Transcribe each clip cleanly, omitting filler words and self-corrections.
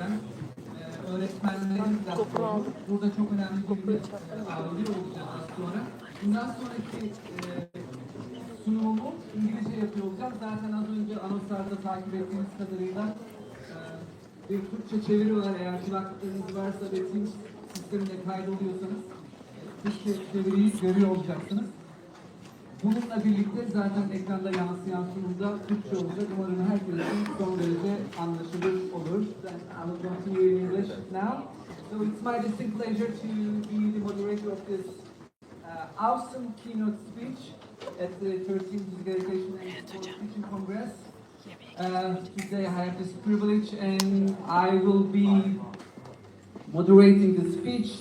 ben. Öğretmenlerin platformu. Burada çok önemli bir ağırlıyor olacağız az sonra. Bundan sonraki sunumu İngilizce yapıyor olacağım. Zaten az önce anonslarda takip ettiğiniz kadarıyla bir Türkçe çeviriyorlar. Eğer kulaklıklarınız varsa ve Teams sistemine kaydoluyorsanız Türkçe çeviriyi görüyor olacaksınız. Bununla birlikte zaten ekranda yansıyan sunumda Türkçe olacak. Umarım herkes için son derece anlaşılır olur. Then I will continue in English now. So it's my distinct pleasure to be the moderator of this awesome keynote speech at the 13th Physical Education and Sport Teaching Congress. Today I have this privilege and I will be moderating the speech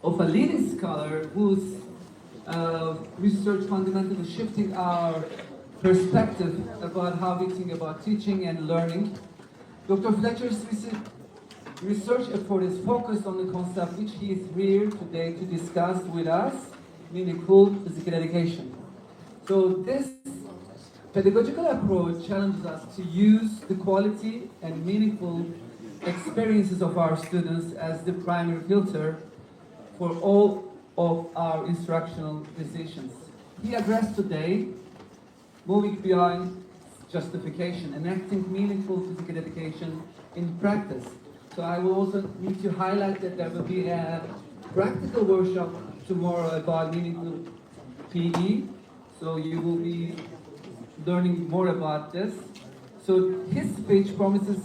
of a leading scholar whose research fundamentally shifting our perspective about how we think about teaching and learning. Dr. Fletcher's research effort is focused on the concept which he is here today to discuss with us, meaningful physical education. So this pedagogical approach challenges us to use the quality and meaningful experiences of our students as the primary filter for all of our instructional decisions. He addressed today moving beyond justification, enacting meaningful physical education in practice. So I will also need to highlight that there will be a practical workshop tomorrow about meaningful PE. So you will be learning more about this. So his speech promises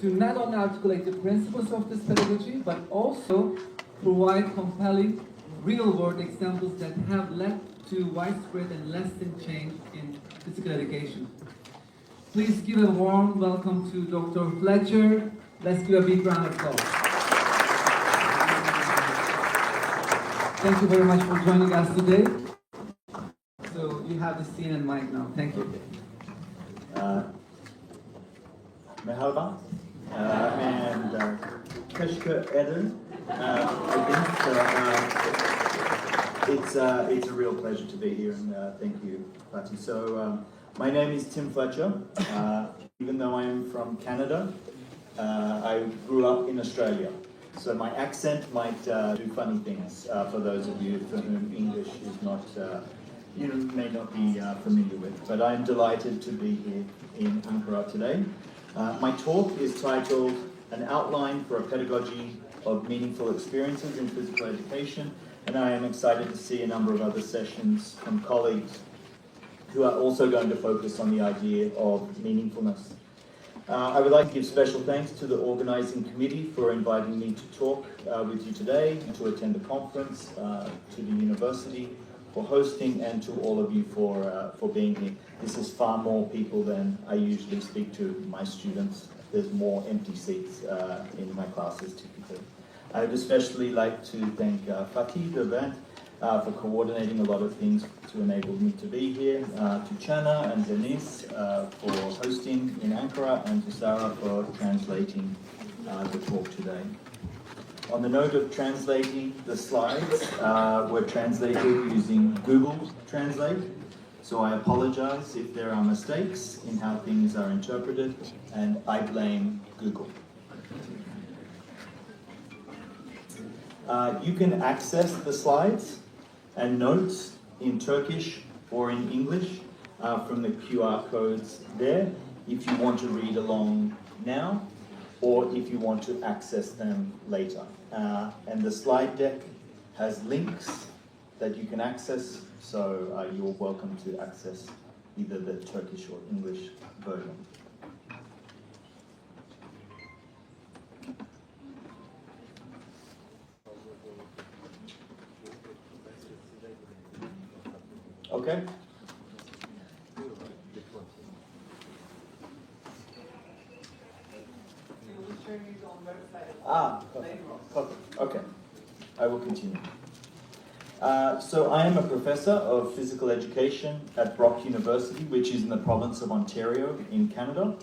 to not only articulate the principles of this pedagogy, but also provide compelling real-world examples that have led to widespread and lasting change in physical education. Please give a warm welcome to Dr. Fletcher. Let's give a big round of applause. Thank you very much for joining us today. So you have the scene and mic now. Thank you. Merhaba and teşekkür ederim. It's a real pleasure to be here, and thank you, Fatih. So, my name is Tim Fletcher. Even though I am from Canada, I grew up in Australia. So my accent might do funny things for those of you for whom English is not, you may not be familiar with. But I'm delighted to be here in Ankara today. My talk is titled An Outline for a Pedagogy of Meaningful Experiences in Physical Education, and I am excited to see a number of other sessions from colleagues who are also going to focus on the idea of meaningfulness. I would like to give special thanks to the organizing committee for inviting me to talk with you today, and to attend the conference, to the university for hosting, and to all of you for being here. This is far more people than I usually speak to my students. There's more empty seats in my classes typically. I would especially like to thank Fatih, the event, for coordinating a lot of things to enable me to be here, to Chana and Deniz for hosting in Ankara, and to Sarah for translating the talk today. On the note of translating, the slides were translated using Google Translate, so I apologize if there are mistakes in how things are interpreted, and I blame Google. You can access the slides and notes in Turkish or in English from the QR codes there if you want to read along now, or if you want to access them later. And the slide deck has links that you can access, so you're welcome to access either the Turkish or English version. Okay. Okay. I will continue. So I am a professor of physical education at Brock University, which is in the province of Ontario in Canada.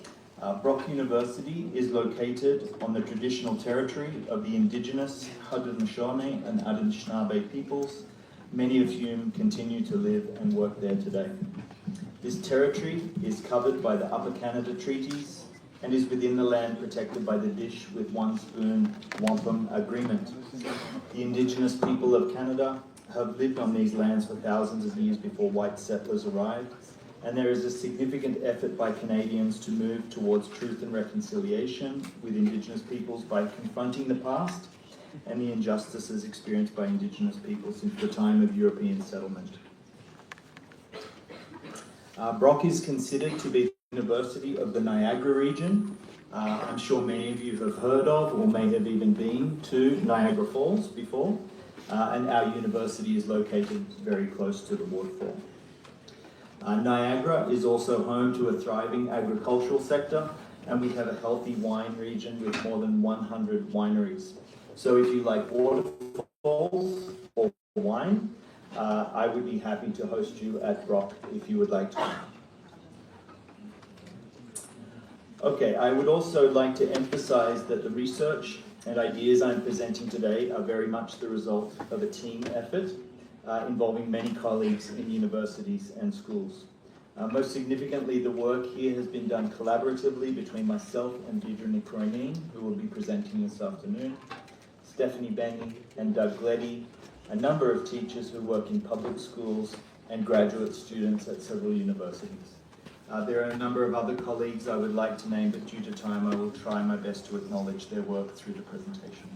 Brock University is located on the traditional territory of the indigenous Haudenosaunee and Anishinaabe peoples, many of whom continue to live and work there today. This territory is covered by the Upper Canada Treaties, and is within the land protected by the Dish with One Spoon Wampum Agreement. The Indigenous people of Canada have lived on these lands for thousands of years before white settlers arrived, and there is a significant effort by Canadians to move towards truth and reconciliation with Indigenous peoples by confronting the past and the injustices experienced by Indigenous people since the time of European settlement. Brock is considered to be the University of the Niagara region. I'm sure many of you have heard of or may have even been to Niagara Falls before, and our university is located very close to the waterfall. Niagara is also home to a thriving agricultural sector, and we have a healthy wine region with more than 100 wineries. So if you like waterfalls or wine, I would be happy to host you at Brock if you would like to. Okay, I would also like to emphasize that the research and ideas I'm presenting today are very much the result of a team effort involving many colleagues in universities and schools. Most significantly, the work here has been done collaboratively between myself and Deirdre Nicroineen, who will be presenting this afternoon, Stephanie Benny and Doug Gleddy, a number of teachers who work in public schools, and graduate students at several universities. There are a number of other colleagues I would like to name, but due to time I will try my best to acknowledge their work through the presentation.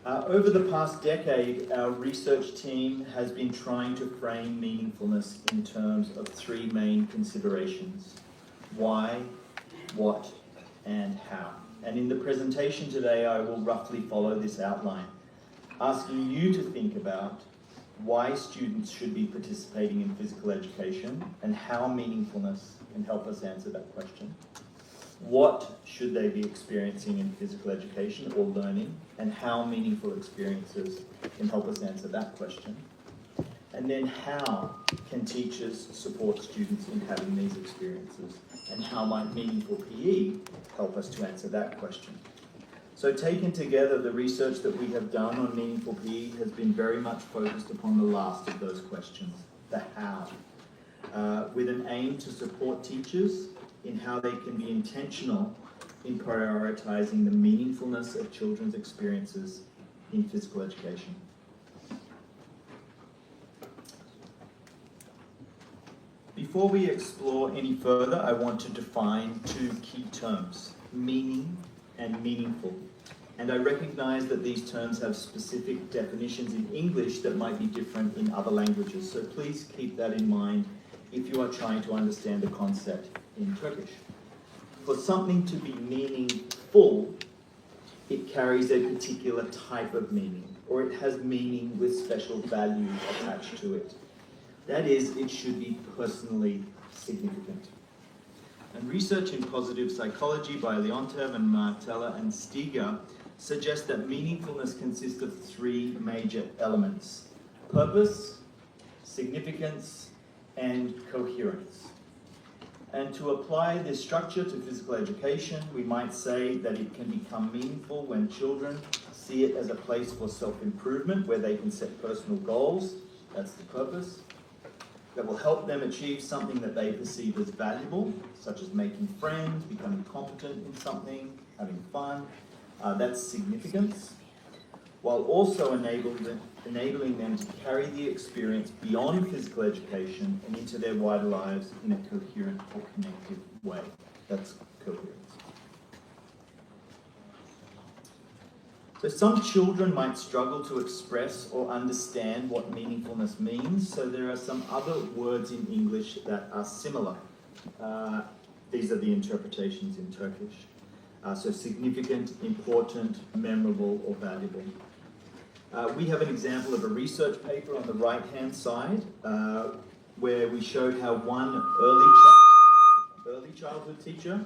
Over the past decade, our research team has been trying to frame meaningfulness in terms of three main considerations: why, what, and how. And in the presentation today, I will roughly follow this outline, asking you to think about why students should be participating in physical education and how meaningfulness can help us answer that question. What should they be experiencing in physical education or learning, and how meaningful experiences can help us answer that question. And then how can teachers support students in having these experiences, and how might meaningful PE help us to answer that question. So taken together, the research that we have done on meaningful PE has been very much focused upon the last of those questions, the how, with an aim to support teachers in how they can be intentional in prioritizing the meaningfulness of children's experiences in physical education. Before we explore any further, I want to define two key terms: meaning and meaningful. And I recognize that these terms have specific definitions in English that might be different in other languages, so please keep that in mind if you are trying to understand the concept in Turkish. For something to be meaningful, it carries a particular type of meaning, or it has meaning with special value attached to it. That is, it should be personally significant. And research in positive psychology by Leontev and Martella and Stiga suggests that meaningfulness consists of three major elements: purpose, significance, and coherence. And to apply this structure to physical education, we might say that it can become meaningful when children see it as a place for self-improvement, where they can set personal goals, that's the purpose, that will help them achieve something that they perceive as valuable, such as making friends, becoming competent in something, having fun, that's significance, while also enabling them to carry the experience beyond physical education and into their wider lives in a coherent or connected way. That's coherence. So some children might struggle to express or understand what meaningfulness means, so there are some other words in English that are similar. These are the interpretations in Turkish. So significant, important, memorable, or valuable. We have an example of a research paper on the right-hand side where we showed how one early childhood teacher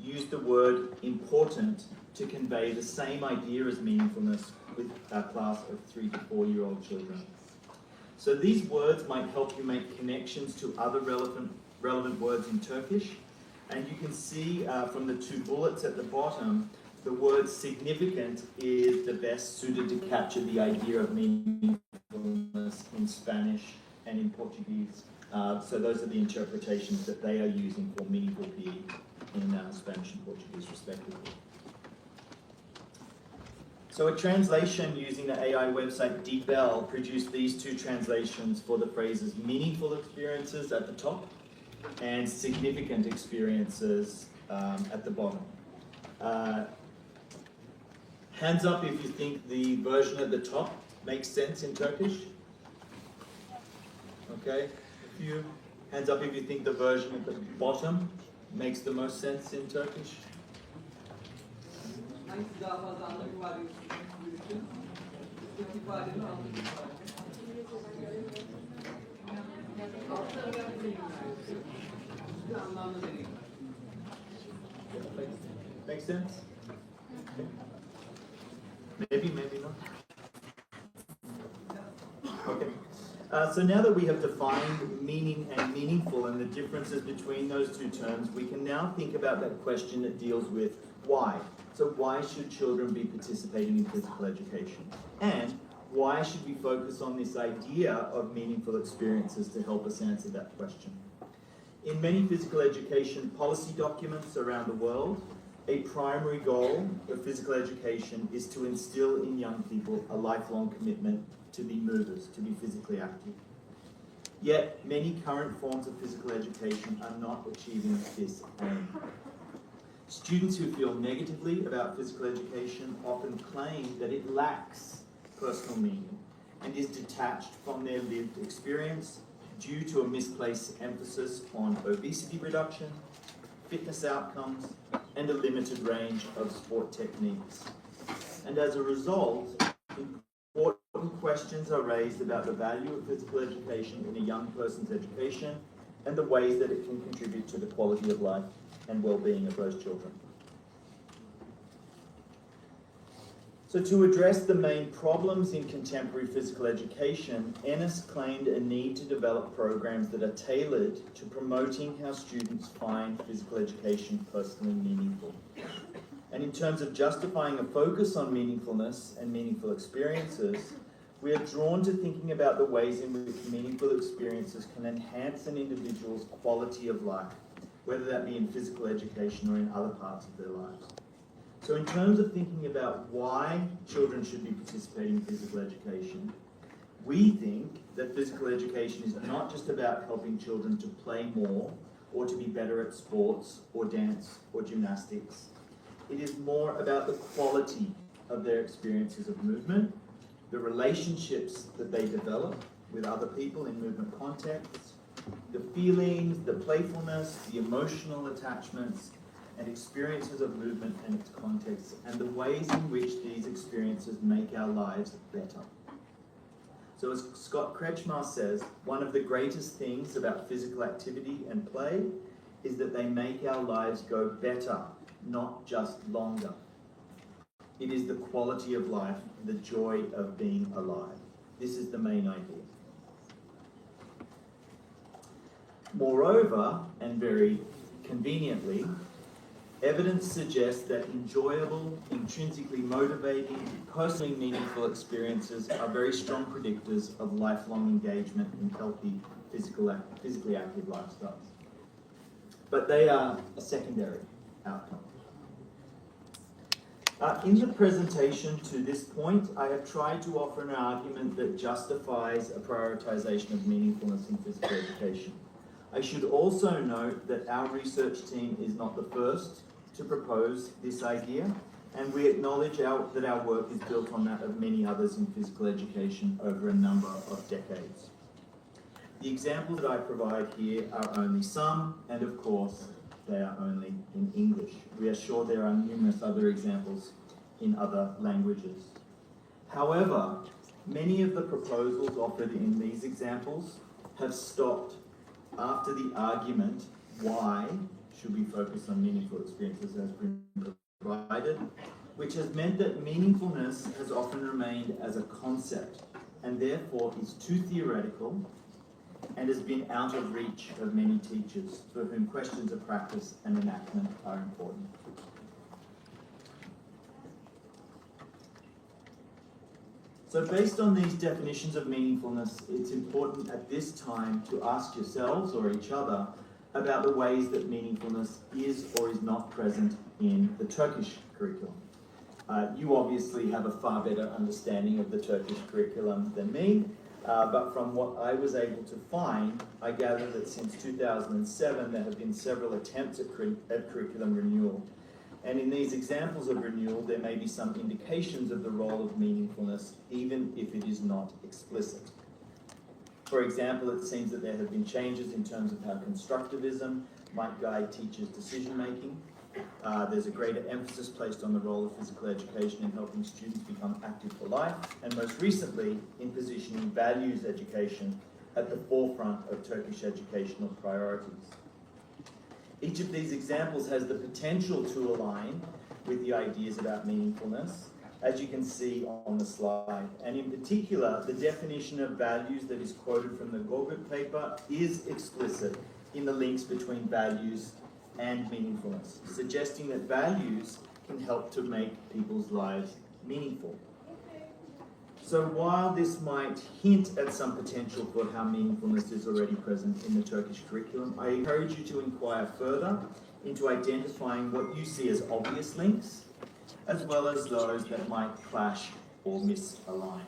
used the word important to convey the same idea as meaningfulness with a class of 3 to 4-year-old children. So these words might help you make connections to other relevant words in Turkish. And you can see from the two bullets at the bottom, the word significant is the best suited to capture the idea of meaningfulness in Spanish and in Portuguese So those are the interpretations that they are using for meaningful PE in Spanish and Portuguese respectively. So a translation using the AI website DeepL produced these two translations for the phrases meaningful experiences at the top and significant experiences at the bottom. Hands up if you think the version at the top makes sense in Turkish. Okay, a few. Hands up if you think the version at the bottom makes the most sense in Turkish. Hangisi daha fazla anlam ifade ediyorsun? Üstteki ifadenin anlam ifade. Altları ben buraya yöneltiyorum. Üstü anlamlı deneyim. Make sense? Maybe, maybe not. Okay. So now that we have defined meaning and meaningful and the differences between those two terms, we can now think about that question that deals with why. So why should children be participating in physical education? And why should we focus on this idea of meaningful experiences to help us answer that question? In many physical education policy documents around the world, a primary goal of physical education is to instill in young people a lifelong commitment to be movers, to be physically active. Yet, many current forms of physical education are not achieving this aim. Students who feel negatively about physical education often claim that it lacks personal meaning and is detached from their lived experience due to a misplaced emphasis on obesity reduction, fitness outcomes, and a limited range of sport techniques. And as a result, important questions are raised about the value of physical education in a young person's education and the ways that it can contribute to the quality of life and well-being of those children. So to address the main problems in contemporary physical education, Ennis claimed a need to develop programs that are tailored to promoting how students find physical education personally meaningful. And in terms of justifying a focus on meaningfulness and meaningful experiences, we are drawn to thinking about the ways in which meaningful experiences can enhance an individual's quality of life, whether that be in physical education or in other parts of their lives. So in terms of thinking about why children should be participating in physical education, we think that physical education is not just about helping children to play more or to be better at sports or dance or gymnastics. It is more about the quality of their experiences of movement, the relationships that they develop with other people in movement contexts, the feelings, the playfulness, the emotional attachments, and experiences of movement and its context, and the ways in which these experiences make our lives better. So as Scott Kretschmar says, one of the greatest things about physical activity and play is that they make our lives go better, not just longer. It is the quality of life, the joy of being alive. This is the main idea. Moreover, and very conveniently, evidence suggests that enjoyable, intrinsically motivating, personally meaningful experiences are very strong predictors of lifelong engagement in healthy, physically active lifestyles. But they are a secondary outcome. In the presentation to this point, I have tried to offer an argument that justifies a prioritization of meaningfulness in physical education. I should also note that our research team is not the first to propose this idea, and we acknowledge that our work is built on that of many others in physical education over a number of decades. The examples that I provide here are only some, and of course, they are only in English. We are sure there are numerous other examples in other languages. However, many of the proposals offered in these examples have stopped after the argument, why should we focus on meaningful experiences, has been provided, which has meant that meaningfulness has often remained as a concept and therefore is too theoretical and has been out of reach of many teachers for whom questions of practice and enactment are important. So based on these definitions of meaningfulness, it's important at this time to ask yourselves or each other about the ways that meaningfulness is or is not present in the Turkish curriculum. You obviously have a far better understanding of the Turkish curriculum than me, but from what I was able to find, I gather that since 2007 there have been several attempts at curriculum renewal. And in these examples of renewal, there may be some indications of the role of meaningfulness, even if it is not explicit. For example, it seems that there have been changes in terms of how constructivism might guide teachers' decision-making. There's a greater emphasis placed on the role of physical education in helping students become active for life, and most recently, in positioning values education at the forefront of Turkish educational priorities. Each of these examples has the potential to align with the ideas about meaningfulness, as you can see on the slide. And in particular, the definition of values that is quoted from the Gogut paper is explicit in the links between values and meaningfulness, suggesting that values can help to make people's lives meaningful. So while this might hint at some potential for how meaningfulness is already present in the Turkish curriculum, I encourage you to inquire further into identifying what you see as obvious links, as well as those that might clash or misalign.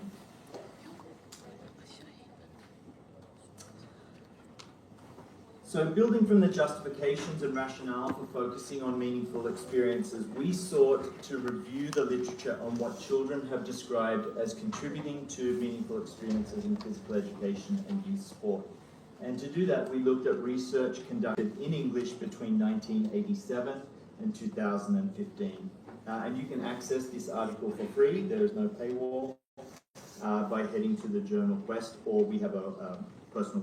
So building from the justifications and rationale for focusing on meaningful experiences, we sought to review the literature on what children have described as contributing to meaningful experiences in physical education and youth sport. And to do that, we looked at research conducted in English between 1987 and 2015. And you can access this article for free. There is no paywall by heading to the journal Quest, or we have a personal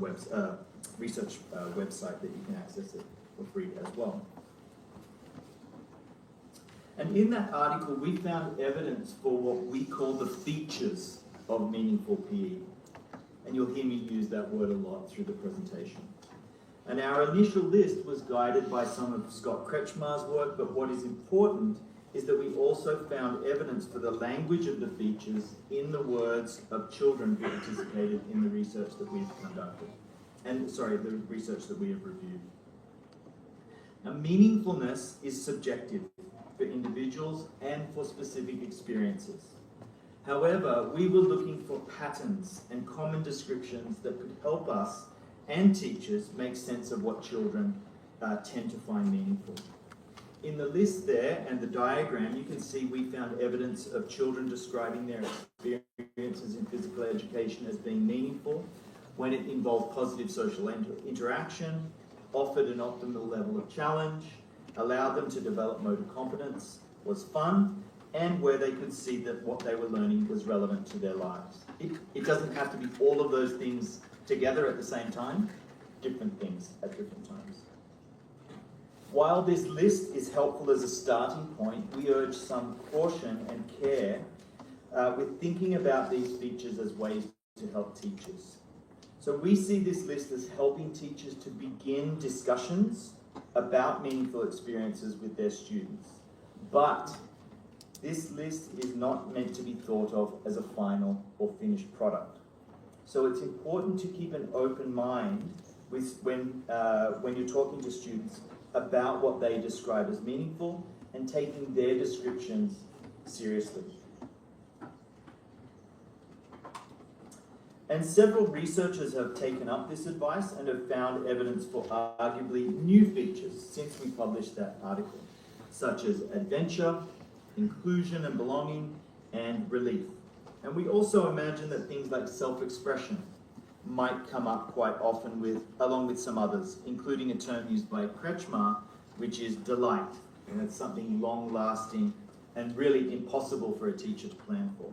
research website that you can access it for free as well. And in that article, we found evidence for what we call the features of meaningful PE. And you'll hear me use that word a lot through the presentation. And our initial list was guided by some of Scott Kretschmar's work, but what is important is that we also found evidence for the language of the features in the words of children who participated in the research that we've conducted. The research that we have reviewed. Now, meaningfulness is subjective for individuals and for specific experiences. However, we were looking for patterns and common descriptions that could help us and teachers make sense of what children tend to find meaningful. In the list there and the diagram, you can see we found evidence of children describing their experiences in physical education as being meaningful when it involved positive social interaction, offered an optimal level of challenge, allowed them to develop motor competence, was fun, and where they could see that what they were learning was relevant to their lives. It doesn't have to be all of those things together at the same time, different things at different times. While this list is helpful as a starting point, we urge some caution and care with thinking about these features as ways to help teachers. So we see this list as helping teachers to begin discussions about meaningful experiences with their students. But this list is not meant to be thought of as a final or finished product. So it's important to keep an open mind when you're talking to students about what they describe as meaningful and taking their descriptions seriously. And several researchers have taken up this advice and have found evidence for arguably new features since we published that article, such as adventure, inclusion and belonging, and relief. And we also imagine that things like self-expression might come up quite often along with some others, including a term used by Kretschmar, which is delight. And it's something long-lasting and really impossible for a teacher to plan for.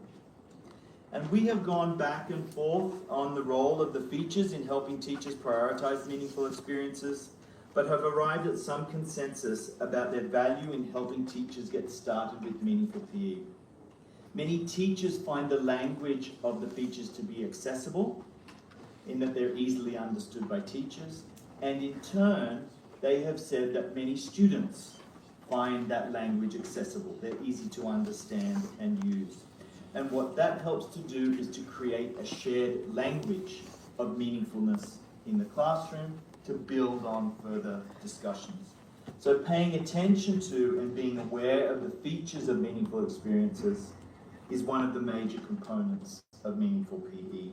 And we have gone back and forth on the role of the features in helping teachers prioritize meaningful experiences, but have arrived at some consensus about their value in helping teachers get started with meaningful PE. Many teachers find the language of the features to be accessible, in that they're easily understood by teachers, and in turn, they have said that many students find that language accessible. They're easy to understand and use. And what that helps to do is to create a shared language of meaningfulness in the classroom to build on further discussions. So paying attention to and being aware of the features of meaningful experiences is one of the major components of meaningful PE.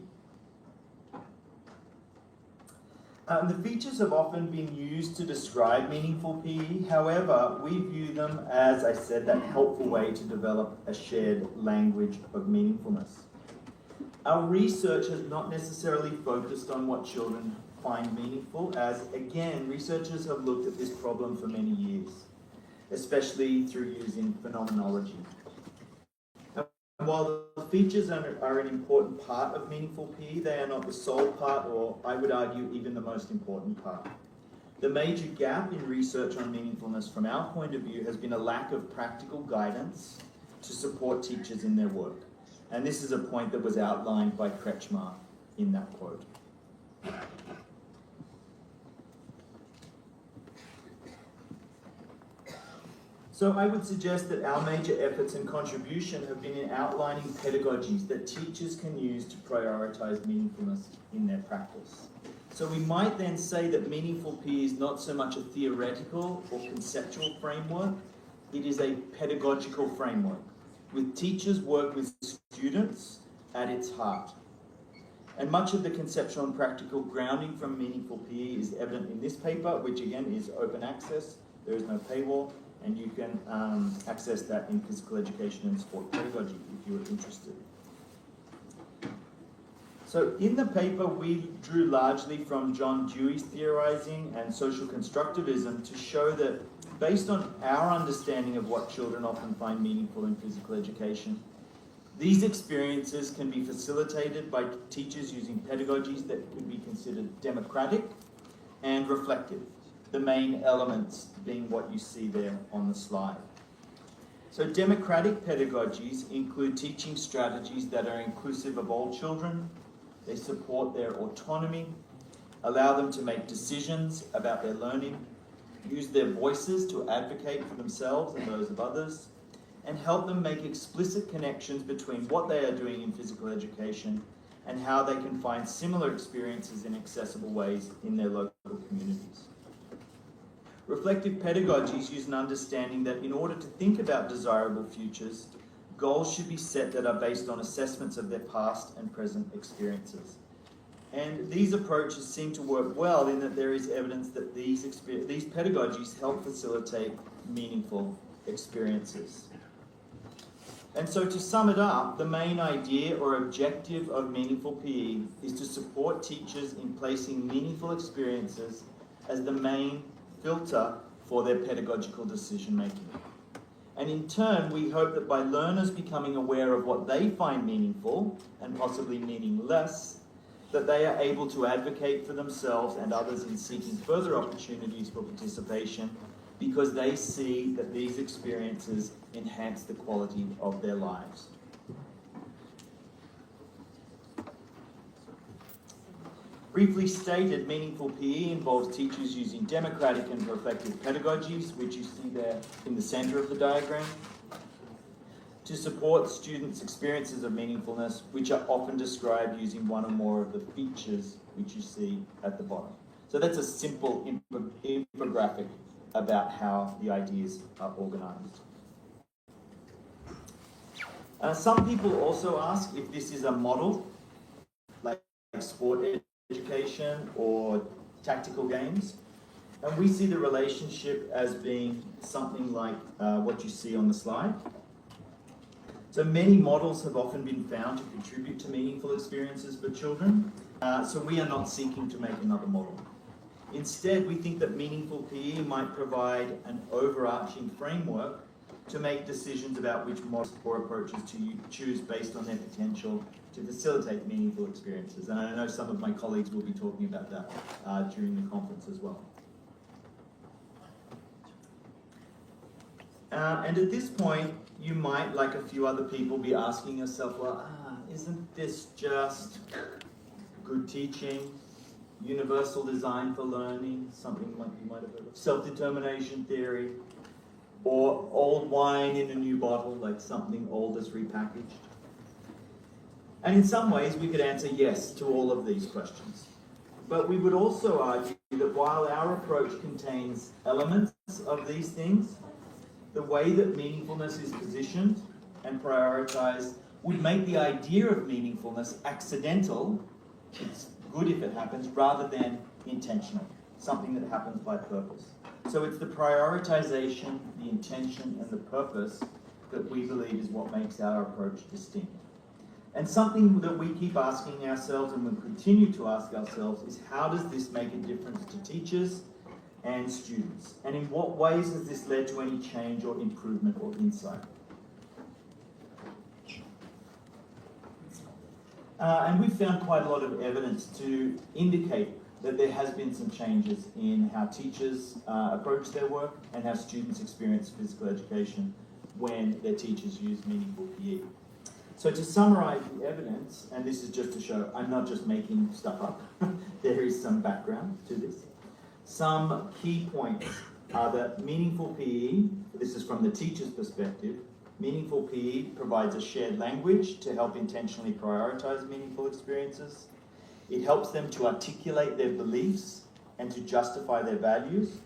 The features have often been used to describe meaningful PE. However, we view them as, I said, that helpful way to develop a shared language of meaningfulness. Our research has not necessarily focused on what children find meaningful, as, again, researchers have looked at this problem for many years, especially through using phenomenology. While the features are an important part of meaningful PE, they are not the sole part, or I would argue even the most important part. The major gap in research on meaningfulness from our point of view has been a lack of practical guidance to support teachers in their work. And this is a point that was outlined by FLETCHER in that quote. So I would suggest that our major efforts and contribution have been in outlining pedagogies that teachers can use to prioritize meaningfulness in their practice. So we might then say that meaningful PE is not so much a theoretical or conceptual framework, it is a pedagogical framework, with teachers' work with students at its heart. And much of the conceptual and practical grounding from meaningful PE is evident in this paper, which again is open access, there is no paywall, and you can access that in physical education and sport pedagogy if you are interested. So in the paper, we drew largely from John Dewey's theorizing and social constructivism to show that based on our understanding of what children often find meaningful in physical education, these experiences can be facilitated by teachers using pedagogies that could be considered democratic and reflective, the main elements being what you see there on the slide. So democratic pedagogies include teaching strategies that are inclusive of all children, they support their autonomy, allow them to make decisions about their learning, use their voices to advocate for themselves and those of others, and help them make explicit connections between what they are doing in physical education and how they can find similar experiences in accessible ways in their local communities. Reflective pedagogies use an understanding that in order to think about desirable futures, goals should be set that are based on assessments of their past and present experiences. And these approaches seem to work well in that there is evidence that these pedagogies help facilitate meaningful experiences. And so to sum it up, the main idea or objective of meaningful PE is to support teachers in placing meaningful experiences as the main filter for their pedagogical decision making. And in turn, we hope that by learners becoming aware of what they find meaningful and possibly meaningless, that they are able to advocate for themselves and others in seeking further opportunities for participation because they see that these experiences enhance the quality of their lives. Briefly stated, meaningful PE involves teachers using democratic and reflective pedagogies, which you see there in the center of the diagram, to support students' experiences of meaningfulness, which are often described using one or more of the features which you see at the bottom. So that's a simple infographic about how the ideas are organized. Some people also ask if this is a model, like sport education or tactical games. And we see the relationship as being something like what you see on the slide. So many models have often been found to contribute to meaningful experiences for children. So we are not seeking to make another model. Instead, we think that meaningful PE might provide an overarching framework to make decisions about which models or approaches to choose based on their potential to facilitate meaningful experiences. And I know some of my colleagues will be talking about that during the conference as well. And at this point, you might, like a few other people, be asking yourself, well, isn't this just good teaching, universal design for learning, something like you might have heard of, self-determination theory, or old wine in a new bottle, like something old is repackaged? And in some ways, we could answer yes to all of these questions. But we would also argue that while our approach contains elements of these things, the way that meaningfulness is positioned and prioritized would make the idea of meaningfulness accidental, it's good if it happens, rather than intentional, something that happens by purpose. So it's the prioritization, the intention, and the purpose that we believe is what makes our approach distinct. And something that we keep asking ourselves and will continue to ask ourselves is, how does this make a difference to teachers and students? And in what ways has this led to any change or improvement or insight? And we've found quite a lot of evidence to indicate that there has been some changes in how teachers approach their work and how students experience physical education when their teachers use meaningful PE. So to summarize the evidence, and this is just to show I'm not just making stuff up, there is some background to this. Some key points are that meaningful PE, this is from the teacher's perspective, meaningful PE provides a shared language to help intentionally prioritize meaningful experiences. It helps them to articulate their beliefs and to justify their values,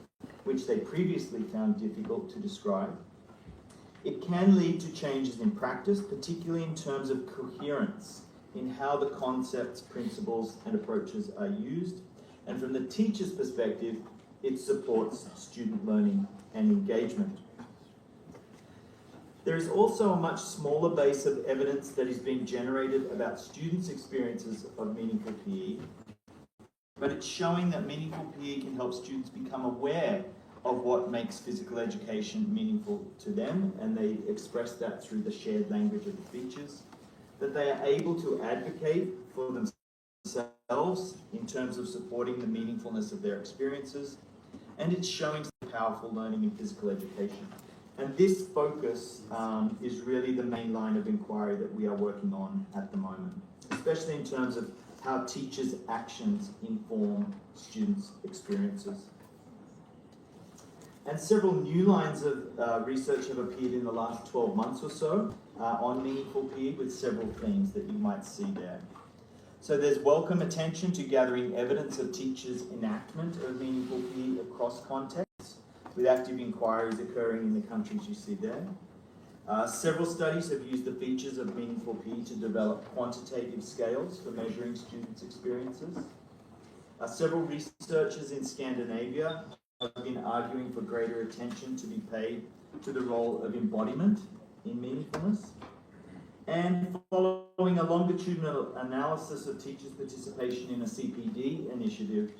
which they previously found difficult to describe. It can lead to changes in practice, particularly in terms of coherence in how the concepts, principles, and approaches are used. And from the teacher's perspective, it supports student learning and engagement. There is also a much smaller base of evidence that is being generated about students' experiences of meaningful PE, but it's showing that meaningful PE can help students become aware of what makes physical education meaningful to them, and they express that through the shared language of the features, that they are able to advocate for themselves in terms of supporting the meaningfulness of their experiences, and it's showing some powerful learning in physical education. And this focus is really the main line of inquiry that we are working on at the moment, especially in terms of how teachers' actions inform students' experiences. And several new lines of research have appeared in the last 12 months or so on meaningful PE, with several themes that you might see there. So there's welcome attention to gathering evidence of teachers' enactment of meaningful PE across contexts, with active inquiries occurring in the countries you see there. Several studies have used the features of meaningful PE to develop quantitative scales for measuring students' experiences. Several researchers in Scandinavia have been arguing for greater attention to be paid to the role of embodiment in meaningfulness. And following a longitudinal analysis of teachers' participation in a CPD initiative,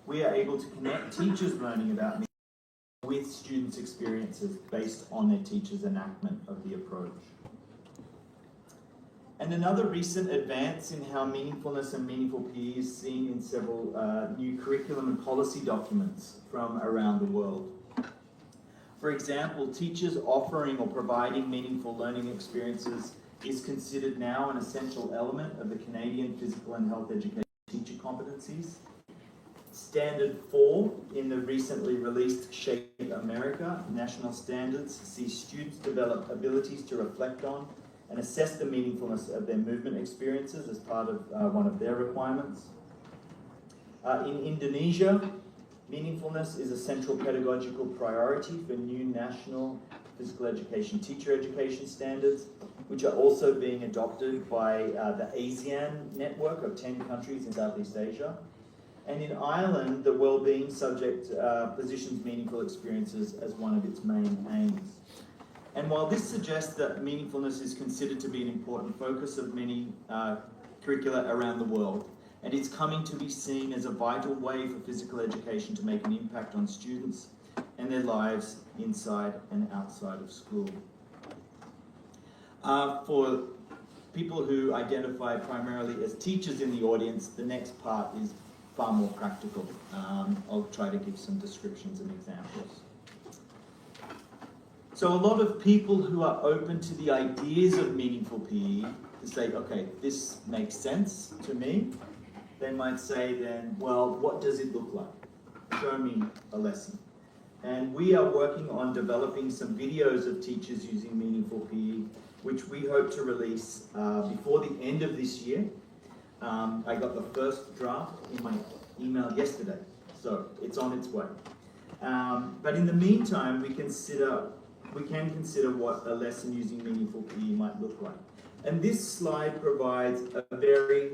we are able to connect teachers learning about meaningfulness with students' experiences based on their teachers' enactment of the approach. And another recent advance in how meaningfulness and meaningful PE is seen in several new curriculum and policy documents from around the world. For example, teachers offering or providing meaningful learning experiences is considered now an essential element of the Canadian Physical and Health Education teacher competencies. Standard 4 in the recently released Shape America national standards sees students develop abilities to reflect on and assess the meaningfulness of their movement experiences as part of one of their requirements. In Indonesia, meaningfulness is a central pedagogical priority for new national physical education teacher education standards, which are also being adopted by the ASEAN network of 10 countries in Southeast Asia. And in Ireland, the Wellbeing Subject positions meaningful experiences as one of its main aims. And while this suggests that meaningfulness is considered to be an important focus of many curricula around the world, and it's coming to be seen as a vital way for physical education to make an impact on students and their lives inside and outside of school. For people who identify primarily as teachers in the audience, the next part is far more practical. I'll try to give some descriptions and examples. So a lot of people who are open to the ideas of meaningful PE to say, okay, this makes sense to me, they might say then, well, what does it look like? Show me a lesson. and we are working on developing some videos of teachers using meaningful PE, which we hope to release before the end of this year. I got the first draft in my email yesterday, so it's on its way. But in the meantime, we can consider what a lesson using meaningful PE might look like. And this slide provides a very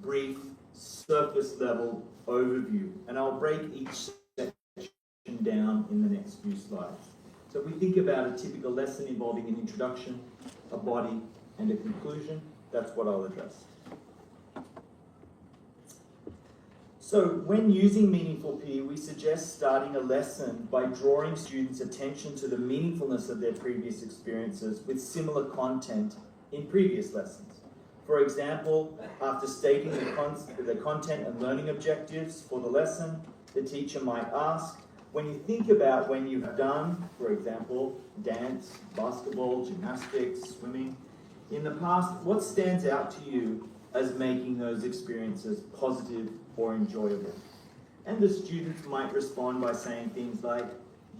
brief, surface level overview, and I'll break each section down in the next few slides. So if we think about a typical lesson involving an introduction, a body, and a conclusion, that's what I'll address. So when using meaningful PE, we suggest starting a lesson by drawing students' attention to the meaningfulness of their previous experiences with similar content in previous lessons. For example, after stating the content and learning objectives for the lesson, the teacher might ask, when you think about when you have done, for example, dance, basketball, gymnastics, swimming, in the past, what stands out to you as making those experiences positive or enjoyable? And the students might respond by saying things like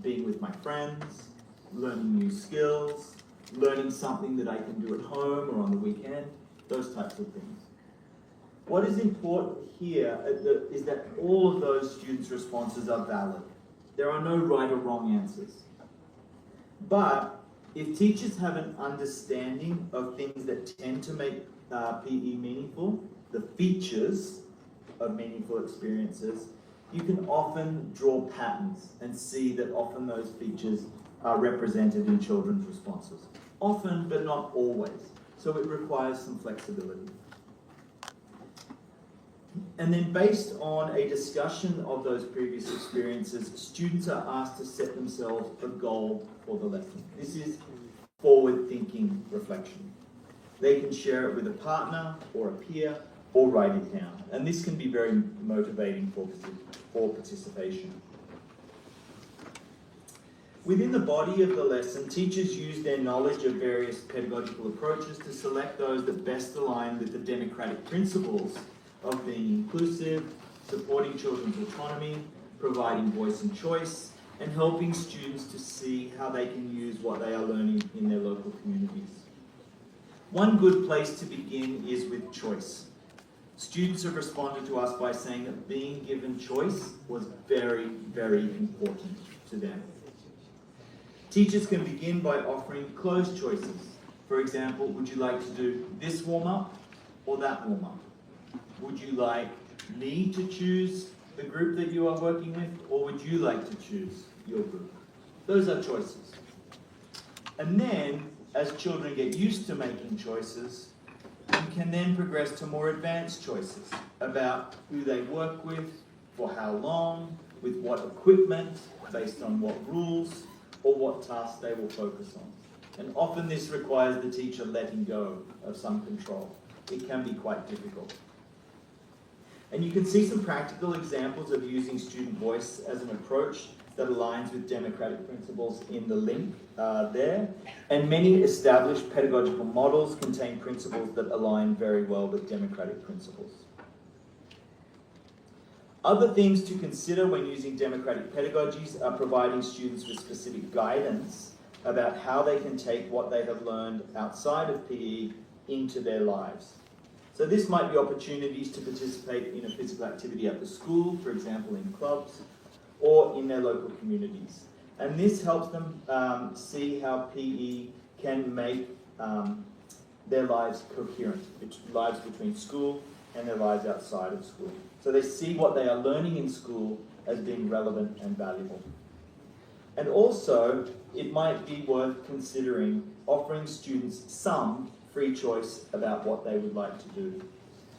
being with my friends, learning new skills, learning something that I can do at home or on the weekend, those types of things. What is important here is that all of those students' responses are valid. There are no right or wrong answers. But if teachers have an understanding of things that tend to make PE meaningful, the features of meaningful experiences, you can often draw patterns and see that often those features are represented in children's responses. Often, but not always. So it requires some flexibility. And then based on a discussion of those previous experiences, students are asked to set themselves a goal for the lesson. This is forward-thinking reflection. They can share it with a partner or a peer or write it down. And this can be very motivating for participation. Within the body of the lesson, teachers use their knowledge of various pedagogical approaches to select those that best align with the democratic principles of being inclusive, supporting children's autonomy, providing voice and choice, and helping students to see how they can use what they are learning in their local communities. One good place to begin is with choice. Students have responded to us by saying that being given choice was very, very important to them. Teachers can begin by offering closed choices. For example, would you like to do this warm-up or that warm-up? Would you like me to choose the group that you are working with, or would you like to choose your group? Those are choices. And then, as children get used to making choices, you can then progress to more advanced choices about who they work with, for how long, with what equipment, based on what rules, or what tasks they will focus on. And often this requires the teacher letting go of some control. It can be quite difficult. And you can see some practical examples of using student voice as an approach that aligns with democratic principles in the link there. And many established pedagogical models contain principles that align very well with democratic principles. Other things to consider when using democratic pedagogies are providing students with specific guidance about how they can take what they have learned outside of PE into their lives. So this might be opportunities to participate in a physical activity at the school, for example in clubs, or in their local communities. And this helps them see how PE can make their lives coherent, lives between school and their lives outside of school. So they see what they are learning in school as being relevant and valuable. And also, it might be worth considering offering students some free choice about what they would like to do.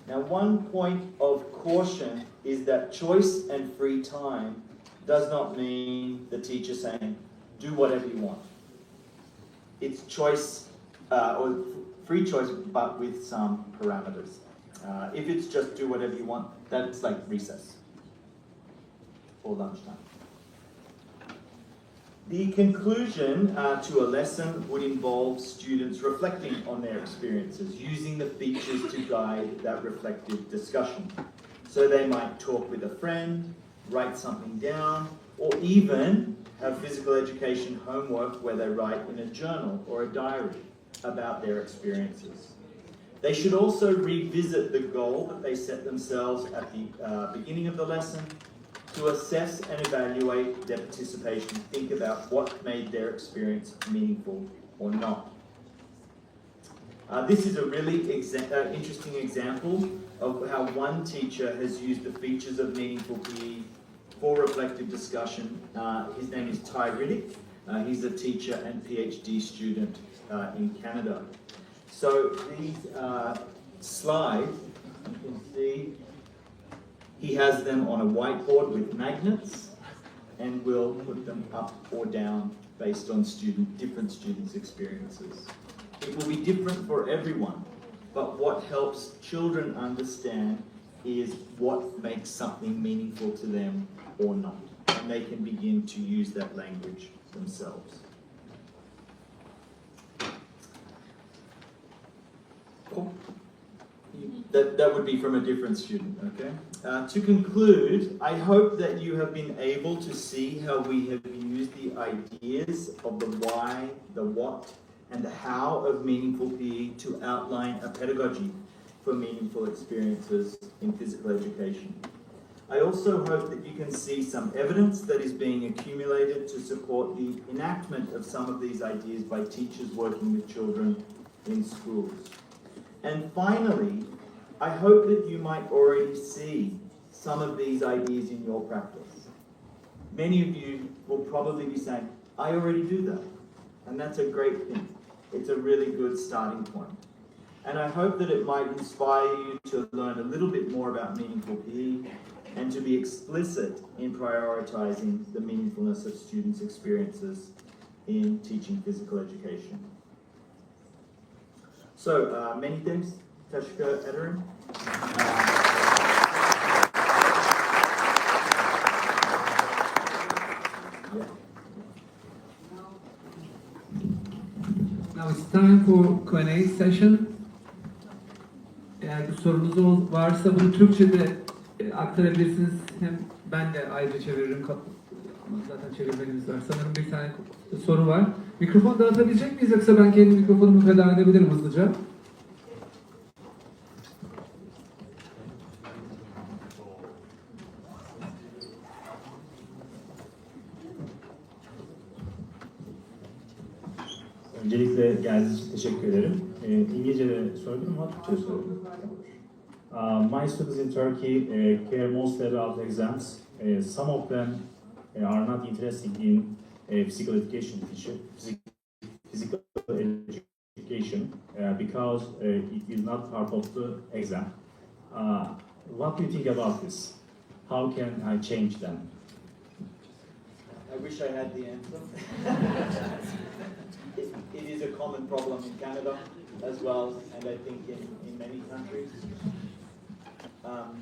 Now, one point of caution is that choice and free time does not mean the teacher saying, do whatever you want. It's choice, or free choice, but with some parameters. If it's just do whatever you want, that's like recess or lunchtime. The conclusion to a lesson would involve students reflecting on their experiences, using the features to guide that reflective discussion. So they might talk with a friend, write something down, or even have physical education homework where they write in a journal or a diary about their experiences. They should also revisit the goal that they set themselves at the beginning of the lesson to assess and evaluate their participation. Think about what made their experience meaningful or not. This is a really interesting example of how one teacher has used the features of meaningful PE for reflective discussion. His name is Ty Riddick. He's a teacher and PhD student in Canada. So these slides, you can see, he has them on a whiteboard with magnets and will put them up or down based on different students' experiences. It will be different for everyone, but what helps children understand is what makes something meaningful to them or not, and they can begin to use that language themselves. Cool. That would be from a different student, okay? To conclude, I hope that you have been able to see how we have used the ideas of the why, the what, and the how of meaningful PE to outline a pedagogy for meaningful experiences in physical education. I also hope that you can see some evidence that is being accumulated to support the enactment of some of these ideas by teachers working with children in schools. And finally, I hope that you might already see some of these ideas in your practice. Many of you will probably be saying, I already do that. And that's a great thing. It's a really good starting point. And I hope that it might inspire you to learn a little bit more about meaningful PE and to be explicit in prioritizing the meaningfulness of students' experiences in teaching physical education. So, many thanks, Tashka Ederin. Now it's time for Q&A session. Eğer bir sorunuz varsa bunu Türkçe'de aktarabilirsiniz. Hem ben de ayrıca çeviririm. Ama zaten çevirmenimiz var. Sanırım bir tane soru var. Mikrofon dağıtabilecek miyiz yoksa ben kendi mikrofonumu feda edebilirim hızlıca? Öncelikle geldiğiniz için teşekkür ederim. İngilizce de söyledim ama Türkçe söyledim. My students in Turkey care mostly about exams. Some of them are not interested in physical education because it is not part of the exam. What do you think about this? How can I change them? I wish I had the answer. It is a common problem in Canada as well, and I think in many countries. And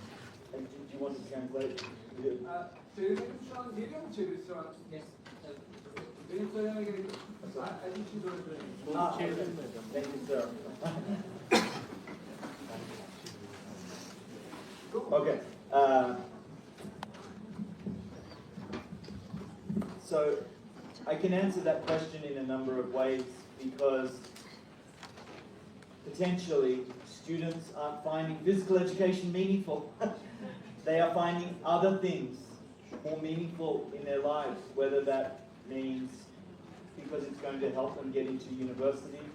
do you want to translate? Çevirmenim şu an geliyor mu çeviri şu an? Benim söylememe gerek yok. I think she's already ready. Thank you, sir. Okay. So I can answer that question in a number of ways because potentially students aren't finding physical education meaningful. They are finding other things more meaningful in their lives, whether that means because it's going to help them get into university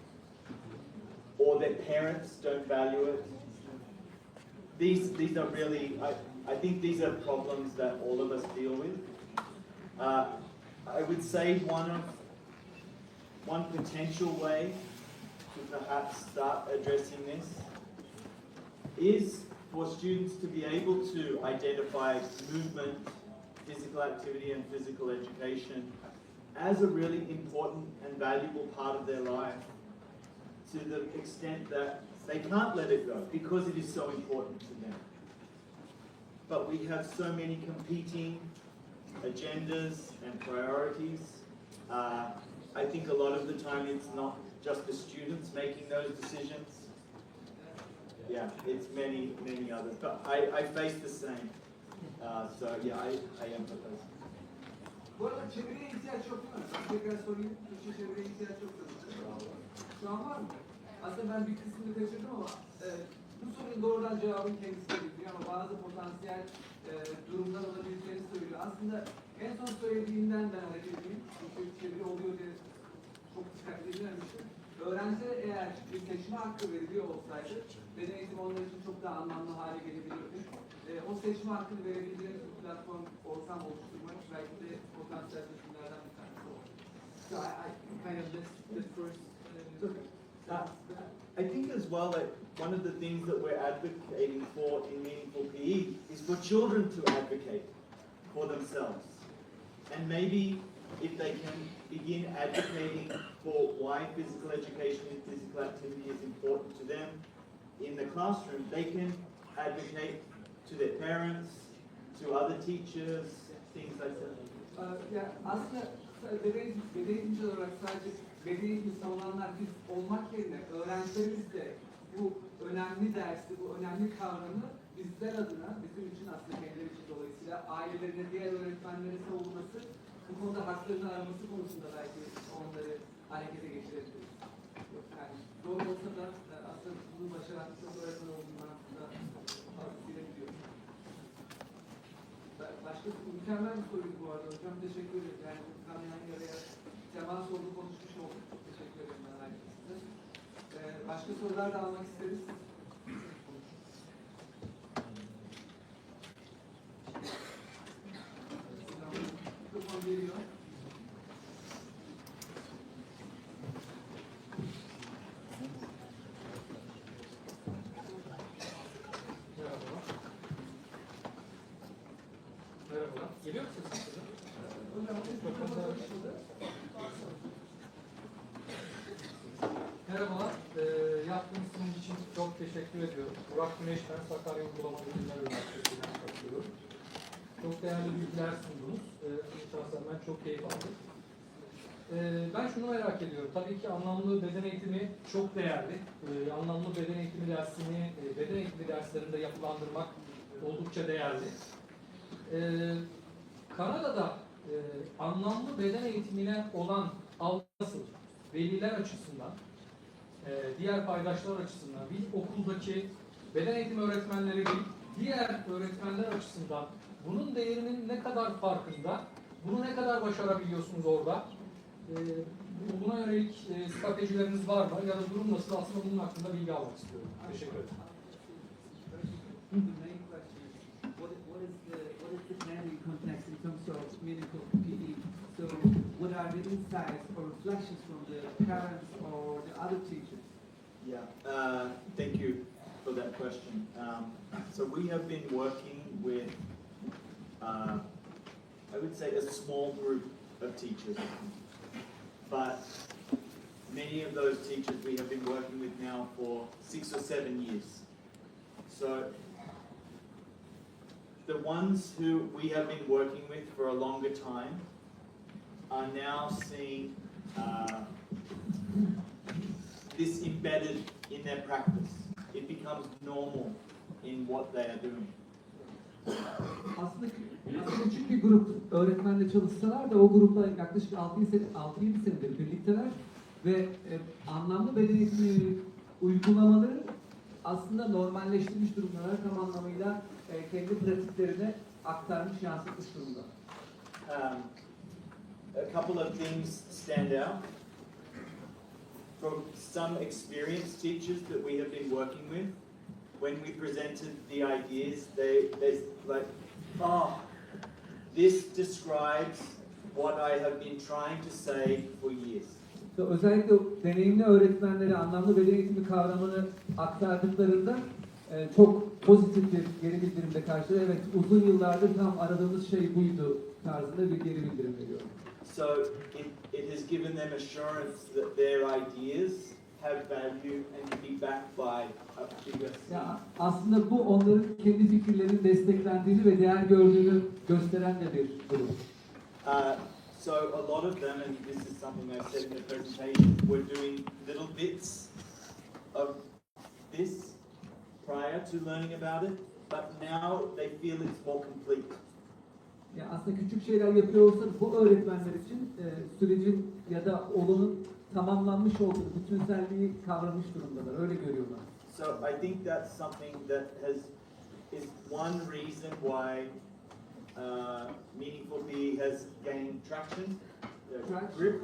or their parents don't value it. These are really, I think these are problems that all of us deal with. I would say one potential way to perhaps start addressing this is for students to be able to identify movement, physical activity and physical education as a really important and valuable part of their life to the extent that they can't let it go because it is so important to them. But we have so many competing agendas and priorities. I think a lot of the time it's not just the students making those decisions. Yeah, it's many others. But I face the same. So yeah, I empathize. Bu arada çevireye ihtiyaç yok değil mi? Tekrar sorayım. Türkçe çevireye ihtiyaç yok değil mi? Şu an var mı? Aslında ben bir kısmını kaçırdım ama bu sorunun doğrudan cevabını kendisi veriyor ama bazı potansiyel durumlar olabileceğini söylüyor. Aslında en son söylediğinden ben hareket edeyim. Çünkü çeviri oluyor diye çok dikkatli dinlememiştim. Öğrencilere eğer bir seçme hakkı veriliyor olsaydı beden eğitimi onlar için çok daha anlamlı hale gelebilirdi. O seçme hakkını verebileceğimiz bir platform, ortam oluşturmak belki de potansiyel seçimlerden bir tanesi olur. So I kind of list the first. I think as well that one of the things that we're advocating for in Meaningful PE is for children to advocate for themselves. And maybe if they can begin advocating for why physical education and physical activity is important to them in the classroom, they can advocate to their parents, to other teachers, things like that. Ya aslında beden eğitimci olarak sadece beden eğitimi savunanlar biz olmak yerine öğrencilerimiz de bu önemli dersi, bu önemli kavramı bizler adına, bizim için aslında kendileri için dolayısıyla ailelerine, diğer öğretmenlere savunması, bu konuda haklarını araması konusunda belki onları harekete geçirebiliriz. Yani zor olsa da aslında bunu başaran çok öğretmen olduğundan da fazlasıyla biliyorum. Başka mükemmel bir soruydu bu arada hocam. Teşekkür ederim. Yani bu kanayan yaraya temas oldu, konuşmuş olduk. Çok teşekkür ederim ben herkese. Başka sorular da almak isteriz. Mikrofon geliyor. Merhaba. Geliyor musunuz siz? Hocam, mikrofon açıldı. Merhabalar. Yaptığınız sunum için çok teşekkür ediyorum. Burak Güneş, ben Sakarya Uygulamalı Bilimler Üniversitesi'nden katılıyorum. Çok değerli bilgiler sundunuz. Şahsen ben çok keyif aldım. Ben şunu merak ediyorum. Tabii ki anlamlı beden eğitimi çok değerli. Anlamlı beden eğitimi dersini, beden eğitimi derslerinde yapılandırmak oldukça değerli. Kanada'da anlamlı beden eğitimine olan algı nasıl? Veliler açısından, diğer paydaşlar açısından, bir okuldaki beden eğitimi öğretmenleri değil, diğer öğretmenler açısından bunun değerinin ne kadar farkında, bunu ne kadar başarabiliyorsunuz orada? Buna yönelik stratejileriniz var mı? Ya da durum nasıl? Aslında bunun hakkında bilgi almak istiyorum. Teşekkür ederim. The main question is, what is the planning context in terms of meaningful PE? So, what are the insights or reflections from the parents or the other teachers? Yeah, thank you for that question. So we have been working with, I would say, a small group of teachers. But many of those teachers we have been working with now for 6 or 7 years. So the ones who we have been working with for a longer time are now seeing this embedded in their practice. It becomes normal in what they are doing. Aslında küçük bir grup öğretmenle çalışsalar da o grupla yaklaşık 6-7 senedir birlikteler ve anlamlı beden eğitimi uygulamaları aslında normalleştirilmiş durumlara tam anlamıyla kendi pratiklerine aktarmış, yansıtmış durumda. A couple of things stand out. From some experienced teachers that we have been working with, when we presented the ideas, they like, oh, this describes what I have been trying to say for years. So, özellikle deneyimli öğretmenlere anlamlı beden eğitimi kavramını aktardıklarında çok pozitif bir geri bildirimde karşılıyor. Evet, uzun yıllardır tam aradığımız şey buydu tarzında bir geri bildirim veriyor. So it has given them assurance that their ideas have value and can be backed by a bigger Ya, aslında bu onların kendi fikirlerinin desteklendiğini ve değer gördüğünü gösteren de bir durum. So a lot of them, and this is something I said in the presentation, were doing little bits of this prior to learning about it, but now they feel it's more complete. Yani aslında küçük şeyler yapıyor olsa bu öğretmenler için sürecin ya da olanın tamamlanmış olduğunu, bütünselliği kavramış durumdalar. Öyle görüyorlar. So I think that's something that is one reason why meaningful PE has gained traction. Grip.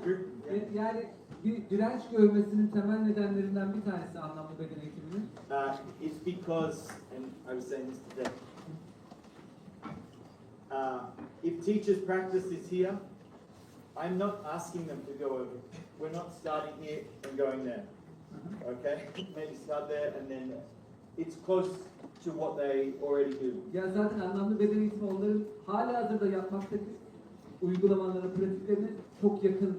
Yeah. Yani bir direnç görmesinin temel nedenlerinden bir tanesi anlamlı beden eğitiminin. It's because, and I was saying this today, if teachers' practice is here, I'm not asking them to go over. We're not starting here and going there. Okay? Maybe start there and then it's close to what they already do. Ya zaten anlamlı beden eğitimi onların halihazırda yapmaktaki uygulamalarına, pratiklerine çok yakın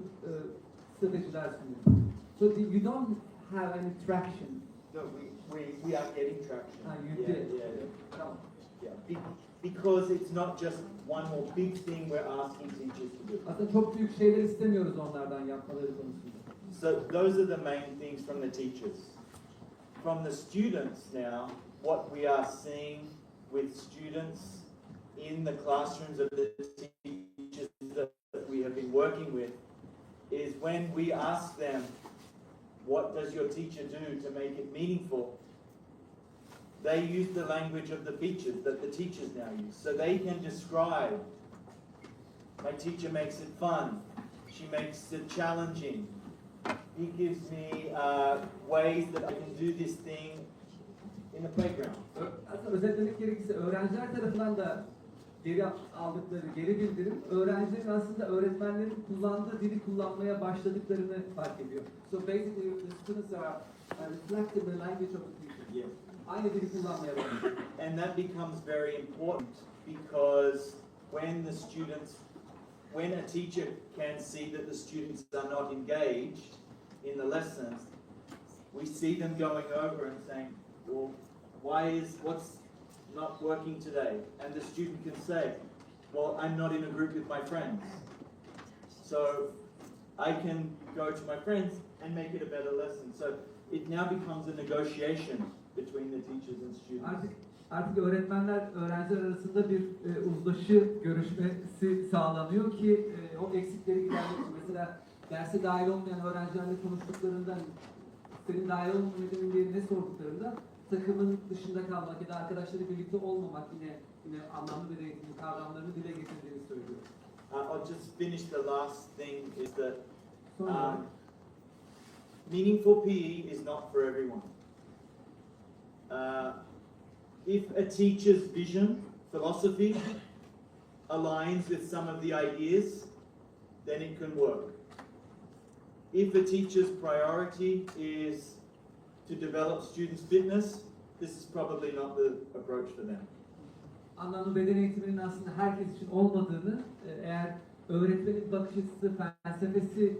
stratejiler sunuyor. So you don't have any traction. No, we are getting traction. You did. Tamam. Yeah. Because it's not just one more big thing we're asking teachers to do. Aslında çok büyük şeyler istemiyoruz onlardan yapmaları konusunda. So those are the main things from the teachers. From the students now, what we are seeing with students in the classrooms of the teachers that we have been working with is when we ask them, what does your teacher do to make it meaningful? They use the language of the features that the teachers now use. So they can describe, my teacher makes it fun, she makes it challenging, he gives me ways that I can do this thing in the playground. Aslında özetlemek gerekirse öğrenciler tarafından da geri bildirim, öğrencilerin aslında öğretmenlerin kullandığı dili kullanmaya başladıklarını fark ediyor. So basically the students are reflecting the language of the teacher. Yeah. Aynı dili kullanmaya başlıyor. And that becomes very important because when a teacher can see that the students are not engaged in the lessons, we see them going over and saying, well, what's not working today? And the student can say, well, I'm not in a group with my friends. So I can go to my friends and make it a better lesson. So it now becomes a negotiation between the teachers and students. Artık öğretmenler, öğrenciler arasında bir uzlaşı görüşmesi sağlanıyor ki o eksikleri gidermek için. Mesela derse dahil olmayan öğrencilerle konuştuklarında, senin dahil olmadığın diye ne sorduklarında takımın dışında kalmak ya da arkadaşları birlikte olmamak yine anlamlı bir eğitimin kavramlarını dile getirdiğini söylüyor. I'll just finish the last thing is that Sonra, meaningful PE is not for everyone. If a teacher's vision, philosophy, aligns with some of the ideas, then it can work. If a teacher's priority is to develop students' fitness, this is probably not the approach for them. anlamlı beden eğitiminin aslında herkes için olmadığını, eğer öğretmenin bakış açısı, felsefesi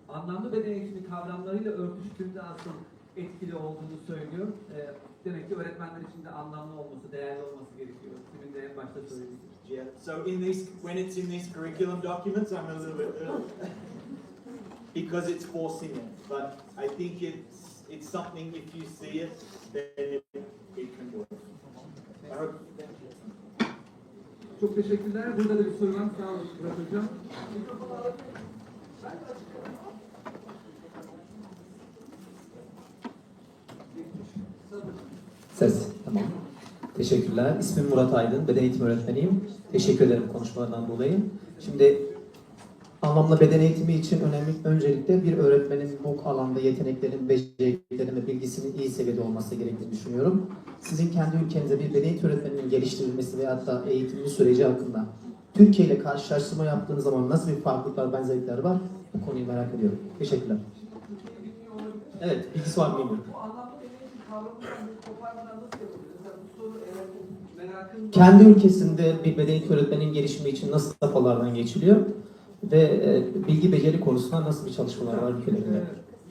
anlamlı beden eğitimi kavramlarıyla örtüştüğünde aslında etkili olduğunu söylüyor. Demek ki öğretmenler için de anlamlı olması, değerli olması gerekiyor. Sizin de en başta söylediğiniz. Yeah. So when it's in these curriculum documents, I'm a little bit because it's forcing it. But I think it's something if you see it, then it can work. I hope. Çok teşekkürler. Burada da bir soru var. Sağ olun Murat Hocam. Ses, tamam. Teşekkürler. İsmim Murat Aydın, beden eğitimi öğretmeniyim. Teşekkür ederim konuşmalarından dolayı. Şimdi anlamlı beden eğitimi için öncelikle bir öğretmenin bu alanda yeteneklerin, becerilerin ve bilgisinin iyi seviyede olması gerektiğini düşünüyorum. Sizin kendi ülkenizde bir beden eğitimi öğretmeninin geliştirilmesi veyahut da eğitimin süreci hakkında Türkiye ile karşılaştırma yaptığınız zaman nasıl bir farklılıklar, benzerlikler var? Bu konuyu merak ediyorum. Teşekkürler. Evet, bilgisi var mı bilmiyorum. Bu anlamlı beden eğitimi kavramından bir koparmadan nasıl yapılıyor? Mesela bu soru eğer merakın... Kendi ülkesinde bir beden eğitimi öğretmeninin gelişimi için nasıl safhalardan geçiliyor? Ve bilgi beceri konusunda nasıl bir çalışmalar var ülkelerinde?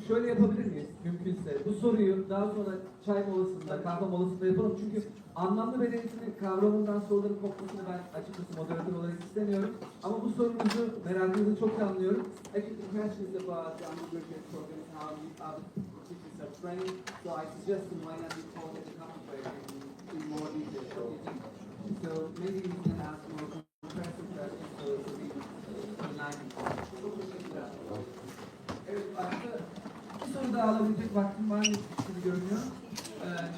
Şöyle yapabilir miyiz mümkünse? Bu soruyu daha sonra çay molasında, kahve molasında yapalım. Çünkü anlamlı beden eğitimi kavramından soruların kopmasını ben açıkçası moderatör olarak istemiyorum. Ama bu sorunuzu, merakınızı çok anlıyorum. Actually, the question is about the anlamlı beden eğitimi program and how the teachers are trained. So I suggest you might not be called at the conference in more detail. So maybe you can ask more comprehensive soru da alabilecek vaktim var gibi görünüyor.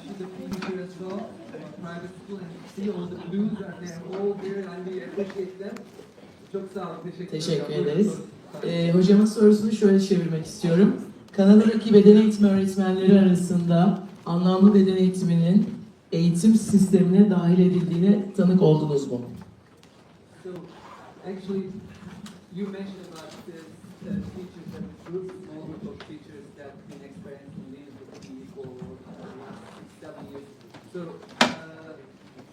She's a teacher as well, private school, and see all the blues are there, all there, and we appreciate them. Çok sağ olun, Teşekkür ederiz. Hocamın sorusunu şöyle çevirmek istiyorum. Kanada'daki beden eğitimi öğretmenleri arasında anlamlı beden eğitiminin eğitim sistemine dahil edildiğine tanık oldunuz mu? So, actually, you mentioned about the teachers and the group, small group of teachers that been experienced in leadership for the last 6-7 years. So,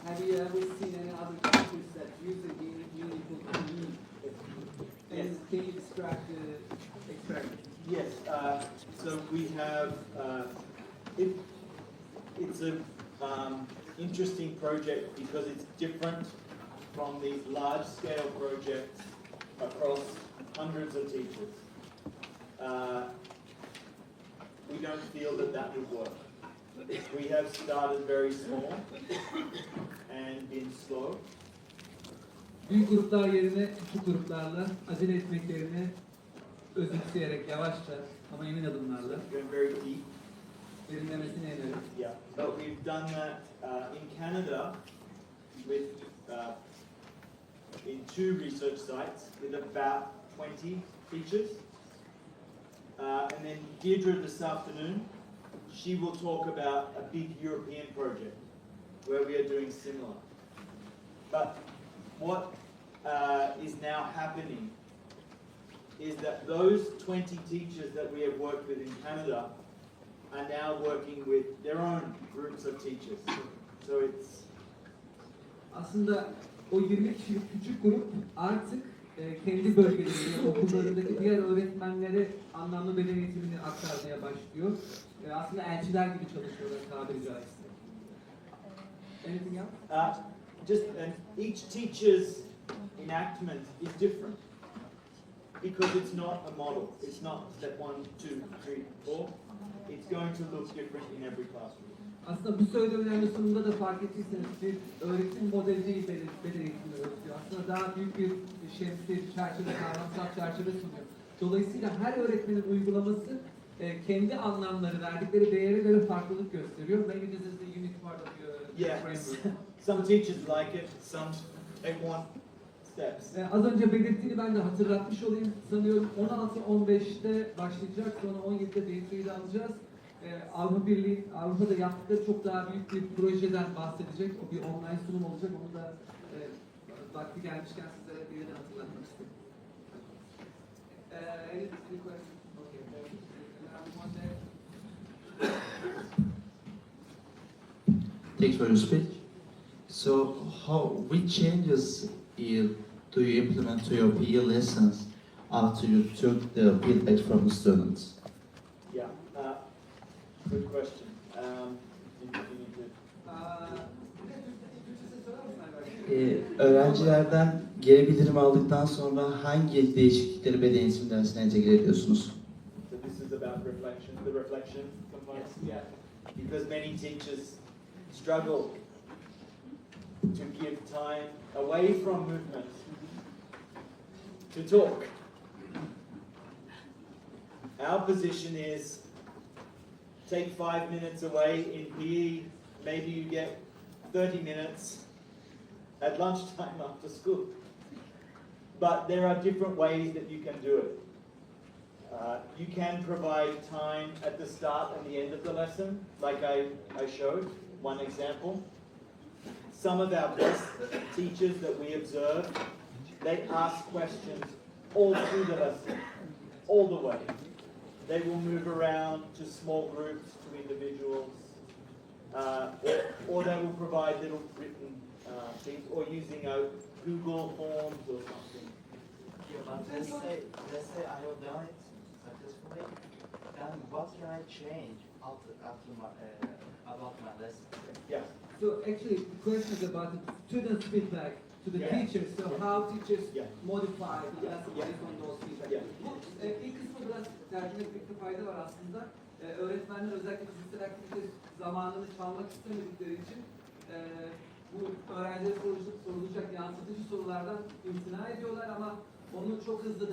have you ever seen any other teachers that use the uniform to lead? And can you describe the experiment? Yes, so we have, it's an interesting project because it's different from these large-scale projects across hundreds of teachers. We don't feel that that would work. We have started very small and been slow. Büyük gruplar yerine küçük gruplarla acele etmeklerini özümseyerek yavaşça ama emin adımlarla Going very deep. derinlemesine inerek. Yeah, but we've done that in Canada with in 2 research sites with about 20 teachers. And then Deirdre this afternoon, she will talk about a big European project where we are doing similar. But what is now happening is that those 20 teachers that we have worked with in Canada are now working with their own groups of teachers. So it's Aslında o 20 kişilik küçük grup artık kendi bölgelerinde, okullarındaki diğer öğretmenlere anlamlı beden eğitimini aktarmaya başlıyor. Aslında elçiler gibi çalışıyorlar tabiri caizse. Anything else? just each teacher's enactment is different because it's not a model. It's not step 1, 2, 3, 4. It's going to look different in every classroom. Aslında bu söylemlerin sonunda da fark ettiyseniz bir öğretim modeli değil beden eğitimi öğretiyor. Aslında daha büyük bir şemsiye, çerçeve, kavramsal çerçeve sunuyor. Dolayısıyla her öğretmenin uygulaması kendi anlamları, verdikleri değere göre farklılık gösteriyor. Maybe this is the unique part of your framework. Some teachers like it, some they want steps. Az önce belirttiğini ben de hatırlatmış olayım. Sanıyorum 16-15'te başlayacak, sonra 17'de Beytü'yle alacağız. Avrupa Birliği, Avrupa'da yaptıkları çok daha büyük bir projeden bahsedecek. O bir online sunum olacak. Onu da vakti gelmişken sizlere bir de hatırlatmak istedim. Any questions? Okay. One there. Thanks for your speech. So, which changes do you implement to your PE lessons after you took the feedback from the students? Yeah, good question. You need to... Öğrencilerden geri bildirim aldıktan sonra hangi değişiklikleri beden eğitim dersine entegre ediyorsunuz? So this is about reflection, the reflection component. Yeah, because many teachers struggle to give time away from movement to talk. Our position is take 5 minutes away in PE, maybe you get 30 minutes at lunchtime after school. But there are different ways that you can do it. You can provide time at the start and the end of the lesson, like I showed, one example. Some of our best teachers that we observe, they ask questions all through the lesson, all the way. They will move around to small groups, to individuals, or they will provide little written things, or using Google Forms or something. Yeah, but let's say I have done it successfully, then what can I change after my about my lesson? Yeah. So actually, the question is about the students' feedback to the teachers. So how teachers modify the lesson based on those feedback. Bu ilk kısmı biraz tercüme etmekte fayda var aslında. Öğretmenler özellikle fiziksel aktivite zamanını çalmak istemedikleri için bu öğrencilere sorulacak yansıtıcı sorulardan imtina ediyorlar ama Onu çok hızlı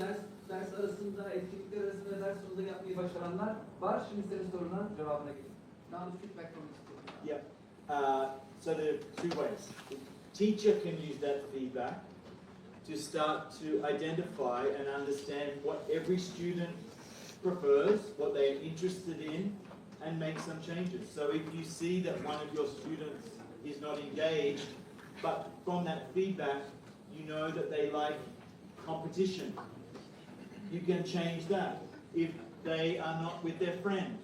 ders arasında, etkinlikler arasında, ders sonunda yapmayı başaranlar var. Şimdi senin soruna cevabına gelin. Now the feedback from the student. Yeah. So there are two ways. The teacher can use that feedback to start to identify and understand what every student prefers, what they are interested in, and make some changes. So if you see that one of your students is not engaged, but from that feedback, you know that they like competition, you can change that. If they are not with their friend,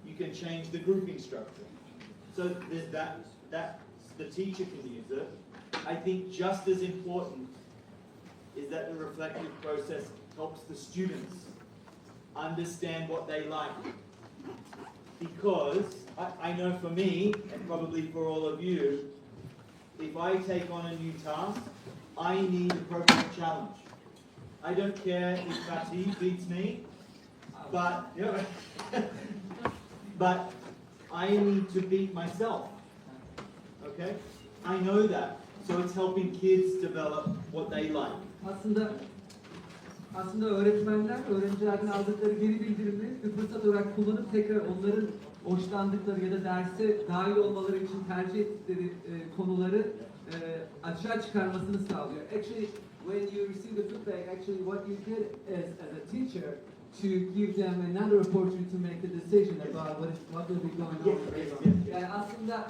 you can change the grouping structure. So there's that the teacher can use it. I think just as important is that the reflective process helps the students understand what they like. Because I know for me, and probably for all of you, if I take on a new task, I need appropriate challenge. I don't care if Fatih beats me, but but I need to beat myself. Okay? I know that. So it's helping kids develop what they like. Aslında öğretmenler öğrencilerden aldıkları geri bildirimleri bir fırsat olarak kullanıp tekrar onların hoşlandıkları ya da derse dahil olmaları için tercih ettikleri konuları açığa çıkarmasını sağlıyor. Actually, when you receive the feedback, actually what you did as a teacher to give them another opportunity to make the decision about what will be going on. Yani aslında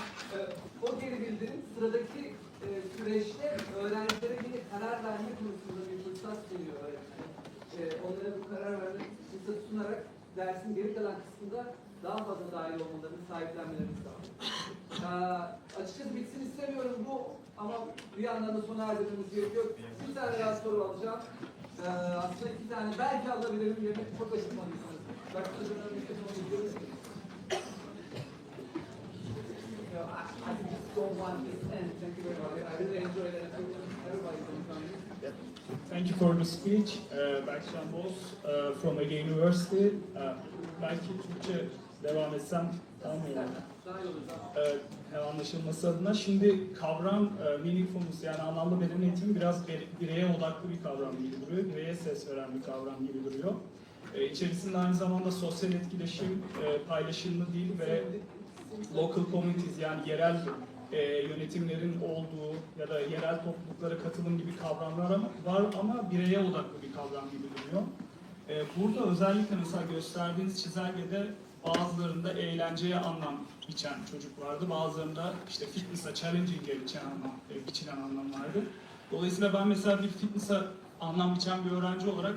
o geri bildirim sıradaki süreçte öğrencilere bir karar verme konusunda bir fırsat sunuyor öğretmen. Onlara bu karar verme fırsatı sunarak dersin geri kalan kısmında daha fazla dahil olmalarını, sahiplenmelerini sağlıyor. Açıkçası bitsin istemiyorum bu ama bir yandan da sona erdirmemiz gerekiyor. Bir tane daha soru alacağım. Aslında iki tane belki alabilirim. Yemek çok acıkmalıysanız. I just don't want this end. Thank you very much. I really enjoyed it. Everybody's coming. Thank you for the speech. Berkcan Boz from Ege University. Belki Türkçe devam etsem anlıyorum. Anlaşılması adına. Şimdi kavram meaningfulness yani anlamlı beden eğitimi biraz bireye odaklı bir kavram gibi duruyor. Bireye ses veren bir kavram gibi duruyor. İçerisinde aynı zamanda sosyal etkileşim, paylaşımlı dil ve local communities yani yerel yönetimlerin olduğu ya da yerel topluluklara katılım gibi kavramlar var ama bireye odaklı bir kavram gibi duruyor. Burada özellikle mesela gösterdiğiniz çizelgede bazılarında eğlenceye anlam biçen çocuk vardı, bazılarında işte fitness'a, challenging'e biçilen anlam vardı. Dolayısıyla ben mesela bir fitness'a anlam biçen bir öğrenci olarak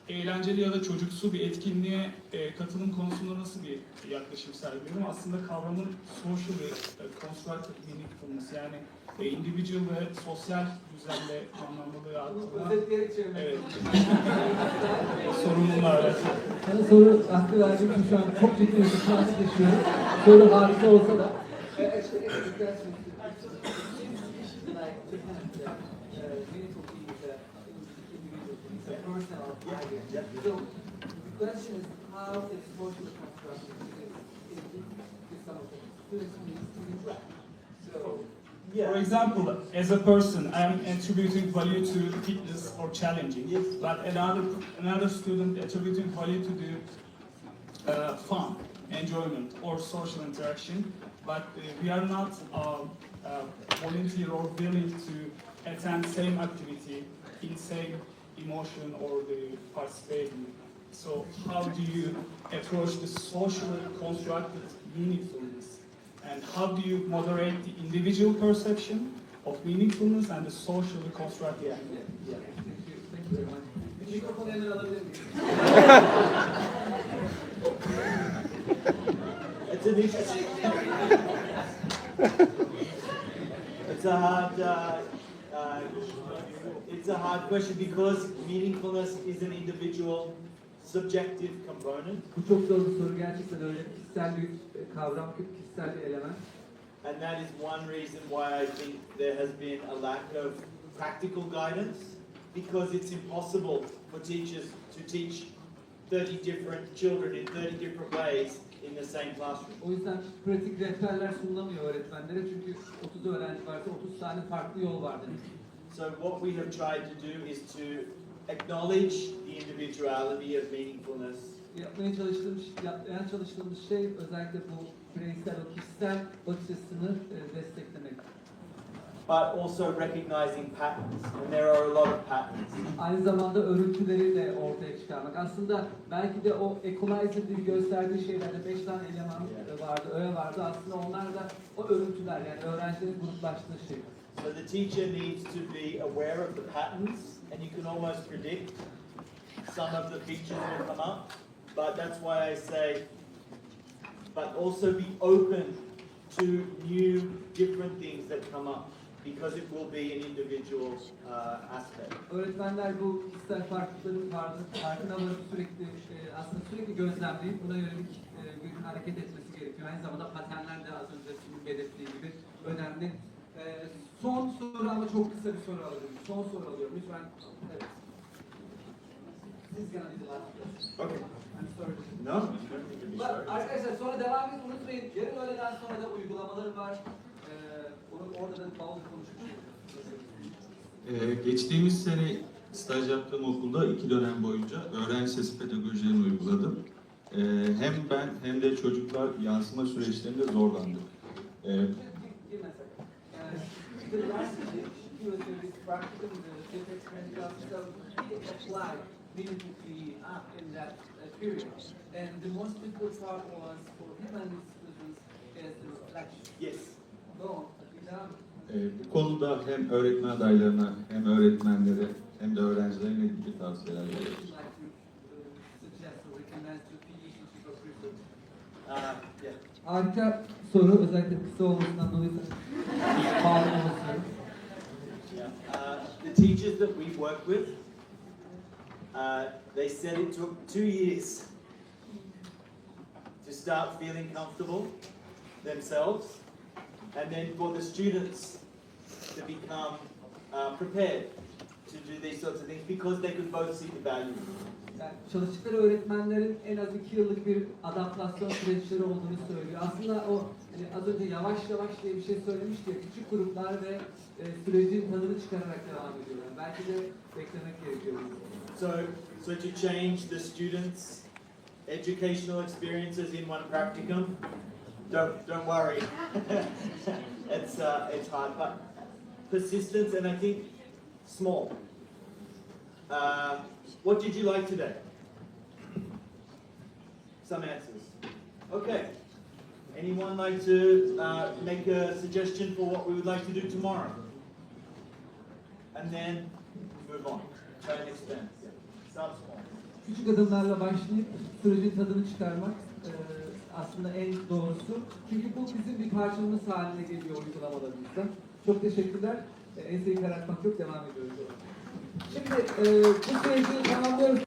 eğlenceli ya da çocuksu bir etkinliğe katılım konusunda nasıl bir yaklaşım sergiliyorum? Aslında kavramın social ve constructive meaningfulness yani individual ve sosyal düzenle anlamlılığı hakkında evet. Sorumlular. Evet. Sana soru hakkı verdiğim için şu an çok ciddi bir şans yaşıyorum. Soru harika olsa da. So the question is how is social construction is some of the students need to interact. So For example, as a person, I am attributing value to fitness or challenging, but another student attributing value to the fun, enjoyment, or social interaction. But we are not volunteer or willing to attend same activity in same emotion or the participating. So how do you approach the socially constructed meaningfulness? And how do you moderate the individual perception of meaningfulness and the socially constructed? yeah. Thank you very much. Mikrofonu hemen alabilir miyim? It's an interesting. It's a hard question because meaningfulness is an individual, subjective component. Bu çok zor bir soru gerçekten öyle kişisel bir kavram, kişisel bir element. And that is one reason why I think there has been a lack of practical guidance because it's impossible for teachers to teach 30 different children in 30 different ways in the same classroom. O yüzden pratik rehberler sunulamıyor öğretmenlere çünkü 30 öğrenci varsa 30 tane farklı yol var demek. So what we have tried to do is to acknowledge the individuality of meaningfulness, Yapmaya çalıştığımız şey özellikle bu bireysel, o kişisel bakış açısını desteklemek. but also recognizing patterns, and there are a lot of patterns. Aynı zamanda örüntüleri de ortaya çıkarmak. Aslında belki de o equalizer'da gösterdiği şeylerde 5 tane eleman vardı, öğe vardı. Aslında onlar da o örüntüler, yani öğrencilerin gruplaştığı şey. So the teacher needs to be aware of the patterns, and you can almost predict some of the features will come up. But that's why I say, but also be open to new, different things that come up, because it will be an individual aspect. Öğretmenler bu kişisel farklılıkların farkına varıp aslında sürekli gözlemleyip buna yönelik bir hareket etmesi gerekiyor. Aynı zamanda paternler de az önce sizin belirttiği gibi önemli. Son soru ama çok kısa bir soru alıyorum. Son soru alıyorum. Lütfen. Evet. Siz gonna be the last person. Okay. I'm sorry. No, you don't need to be sorry. Arkadaşlar sonra devam edin. Unutmayın. Yarın öğleden sonra da uygulamaları var. Orada da Paul'la konuşmuştuk. Geçtiğimiz sene staj yaptığım okulda 2 dönem boyunca öğrenci sesi pedagojilerini uyguladım. Hem ben hem de çocuklar yansıma süreçlerinde zorlandık. The last he was doing this practical experiential, so he applied meaningfully in that period. And the most difficult part was for him and his students is the reflection. Yes. Go on. Bu konuda hem öğretmen adaylarına hem öğretmenlere hem de öğrencilere ne gibi tavsiyeler veriyoruz? Yeah. Harika soru, özellikle kısa olmasından dolayı bağlı olması. Yeah. The teachers that we work with, they said it took 2 years to start feeling comfortable themselves, and then for the students to become prepared to do these sorts of things, because they could both see the value. Yani çalıştıkları öğretmenlerin en az 2 yıllık bir adaptasyon süreçleri olduğunu söylüyor. Aslında o hani az önce yavaş yavaş diye bir şey söylemişti ya, küçük gruplar ve sürecin tadını çıkararak devam ediyorlar. Belki de beklemek gerekiyor. So to change the students' educational experiences in one practicum, don't worry. It's hard, but persistence, and I think small. What did you like today? Some answers. Okay. Anyone like to make a suggestion for what we would like to do tomorrow? And then move on. Try and expand. Start small. Küçük adımlarla başlayıp sürecin tadını çıkarmak aslında en doğrusu. Çünkü bu bizim bir parçamız haline geliyor uygulamalarımızda. Çok teşekkürler. Enseyi karartmak yok, devam ediyoruz. Şimdi bu süreci tamamlıyoruz.